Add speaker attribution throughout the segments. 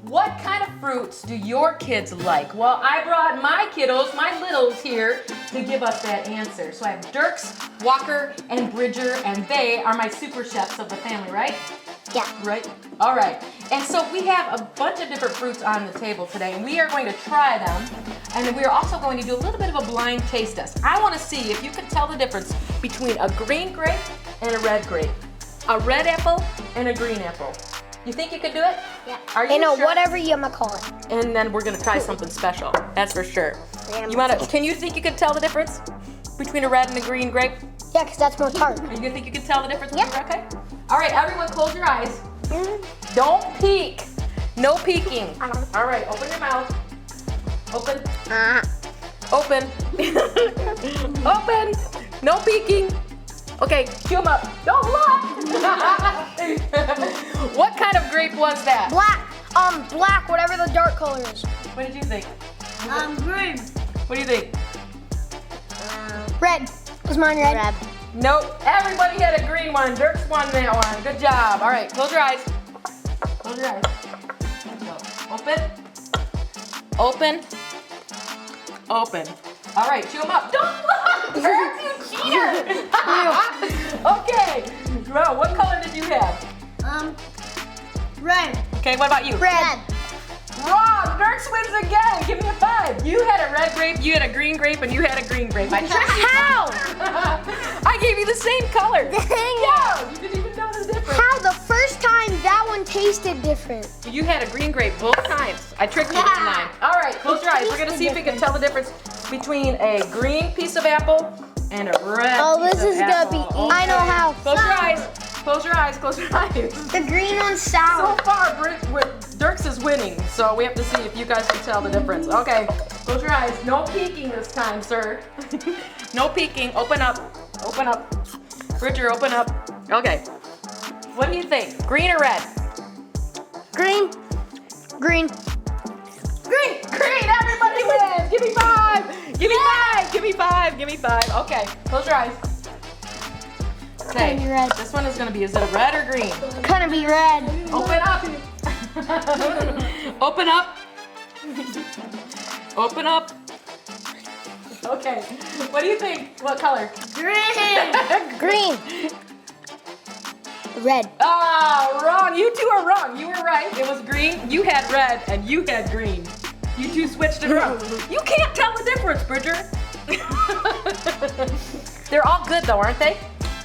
Speaker 1: What kind of fruits do your kids like? Well, I brought my kiddos, my littles here to give us that answer. So I have Dirks, Walker, and Bridger, and they are my super chefs of the family, right?
Speaker 2: Yeah.
Speaker 1: Right? All right. And so we have a bunch of different fruits on the table today, and we are going to try them. And then we are also going to do a little bit of a blind taste test. I want to see if you can tell the difference between a green grape and a red grape, a red apple and a green apple. You think you could do it?
Speaker 2: Yeah.
Speaker 1: Are you sure?
Speaker 2: Whatever you want to call it.
Speaker 1: And then we're gonna try something special. That's for sure.
Speaker 2: Yeah,
Speaker 1: Can you think you can tell the difference between a red and a green grape?
Speaker 2: Yeah, because that's more tart.
Speaker 1: You think you can tell the difference?
Speaker 2: Yeah.
Speaker 1: Okay. All right, everyone, close your eyes. Don't peek. No peeking. All right, open your mouth. Open. Open. Open. No peeking. Okay, cue them up. Don't look. What kind of grape was that?
Speaker 2: Black. Black, whatever the dark color is.
Speaker 1: What did you think?
Speaker 2: Green.
Speaker 1: What do you think?
Speaker 2: Red. Was mine red?
Speaker 1: Nope. Everybody had a green one. Dirks won that one. Good job. All right, close your eyes. Close your eyes. Go. Open. Open. Open. All right, chew them up. Don't look! Dirks, you cheater! Okay. Well, what color did you have?
Speaker 2: Red.
Speaker 1: Okay, what about you?
Speaker 2: Red.
Speaker 1: Wrong! Dirks wins again! Give me a 5. You had a red grape, you had a green grape, and you had a green grape. I tricked you.
Speaker 2: How?
Speaker 1: I gave you the same color.
Speaker 2: Dang it.
Speaker 1: Yeah, you didn't even know the difference.
Speaker 2: How? The first time that one tasted different.
Speaker 1: You had a green grape both times. I tricked you this time. All right, close your eyes. We're gonna see if we can tell the difference between a green piece of apple and a red piece of apple. Okay.
Speaker 2: I know how.
Speaker 1: Close your eyes. Close your eyes. Close your eyes.
Speaker 2: The green one's
Speaker 1: So
Speaker 2: sour.
Speaker 1: far, Dirks is winning, so we have to see if you guys can tell the difference. Okay, close your eyes. No peeking this time, sir. No peeking. Open up. Open up. Bridger, open up. Okay. What do you think? Green or red?
Speaker 2: Green. Green.
Speaker 1: Green. Green. Everybody wins. Give me 5. Give me 5. Give me 5. Give me 5. Okay. Close your eyes. Okay.
Speaker 2: Gonna be red.
Speaker 1: This one is going to be, is it a red or green?
Speaker 2: Gonna be red.
Speaker 1: Open up. Open up. Open up. Okay. What do you think? What color?
Speaker 2: Green. Green. Red.
Speaker 1: Ah, wrong. You two are wrong. You were right. It was green. You had red, and you had green. You two switched it around. You can't tell the difference, Bridger. They're all good, though, aren't they?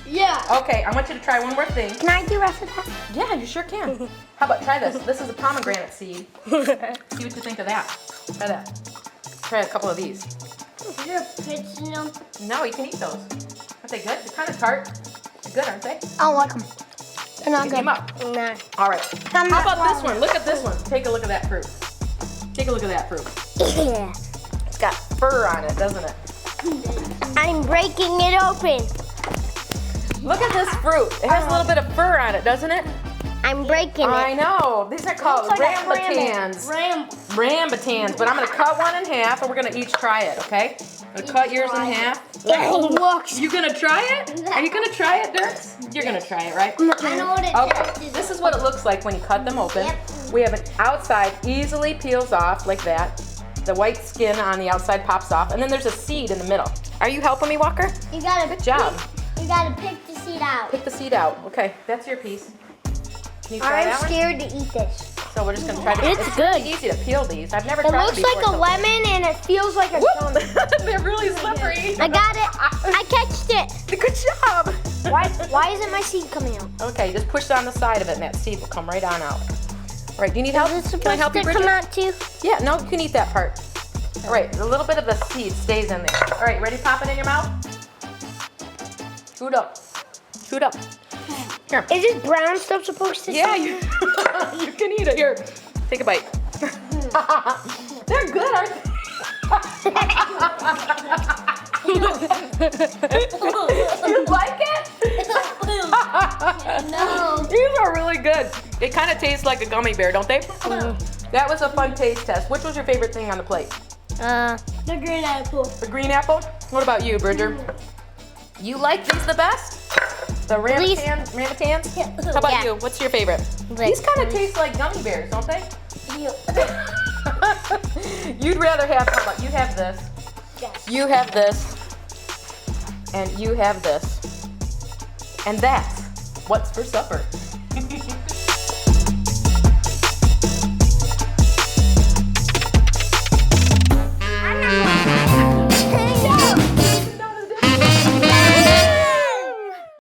Speaker 2: Yeah.
Speaker 1: Okay, I want you to try one more thing.
Speaker 2: Can I do after that?
Speaker 1: Yeah, you sure can. How about try this? This is a pomegranate seed. See what you think of that. Try that. Try a couple of these. No, you can eat those. Aren't they good? They're kind of tart. They're good, aren't they?
Speaker 2: I don't like them. They're not
Speaker 1: Pick
Speaker 2: good.
Speaker 1: them up.
Speaker 2: Nah.
Speaker 1: All right. How about this one? Look at this one. Take a look at that fruit. Take a look at that fruit.
Speaker 2: Yeah.
Speaker 1: It's got fur on it, doesn't it?
Speaker 2: I'm breaking it open.
Speaker 1: Look at this fruit. It has a little bit of fur on it, doesn't it?
Speaker 2: I'm breaking
Speaker 1: I
Speaker 2: it.
Speaker 1: know. These are called
Speaker 2: Looks like a
Speaker 1: rambutans. Rambutans. But I'm going to cut one in half, and we're going to each try it, okay? I'm going to cut yours in half.
Speaker 2: It looks.
Speaker 1: You going to try it? Are you going to try it, Dirks? You're going to try it, right?
Speaker 2: I know what it
Speaker 1: Okay, this is what it looks like when you cut them open. We have an outside, easily peels off like that. The white skin on the outside pops off, and then there's a seed in the middle. Are you helping me, Walker?
Speaker 2: You gotta.
Speaker 1: Good job.
Speaker 2: You gotta pick the seed out.
Speaker 1: Pick the seed out. Okay, that's your piece. Can you try that
Speaker 2: I'm scared to eat this.
Speaker 1: one? So we're just gonna try to.
Speaker 2: It's good.
Speaker 1: Really easy to peel these. I've never
Speaker 2: It
Speaker 1: tried
Speaker 2: looks
Speaker 1: them before.
Speaker 2: like a lemon and it feels like a gum.
Speaker 1: They're really slippery.
Speaker 2: I got it. I catched it.
Speaker 1: Good job.
Speaker 2: Why isn't my seed coming out?
Speaker 1: Okay, just push it on the side of it, and that seed will come right on out. All right, do you need help?
Speaker 2: Is it
Speaker 1: Can I
Speaker 2: supposed
Speaker 1: help you,
Speaker 2: to
Speaker 1: Bridget?
Speaker 2: come out too?
Speaker 1: Yeah, no, you can eat that part. All right, a little bit of the seed stays in there. All right, ready to pop it in your mouth? Chew it up. Chew it up. Here.
Speaker 2: Is this brown stuff supposed to
Speaker 1: Yeah,
Speaker 2: stay?
Speaker 1: you, you can eat it. Here, take a bite. They're good, aren't they? You like it?
Speaker 2: No.
Speaker 1: These are really good. They kind of taste like a gummy bear, don't they? That was a fun taste test. Which was your favorite thing on the plate?
Speaker 2: The green apple.
Speaker 1: The green apple? What about you, Bridger? You like these the best? The rambutan, rambutan?
Speaker 2: Yeah.
Speaker 1: How about
Speaker 2: Yeah.
Speaker 1: you? What's your favorite?
Speaker 2: Like
Speaker 1: These kind of taste like gummy bears, don't they? You'd rather have, how about you have this,
Speaker 2: Yes.
Speaker 1: you have this, and you have this. And that's what's for supper.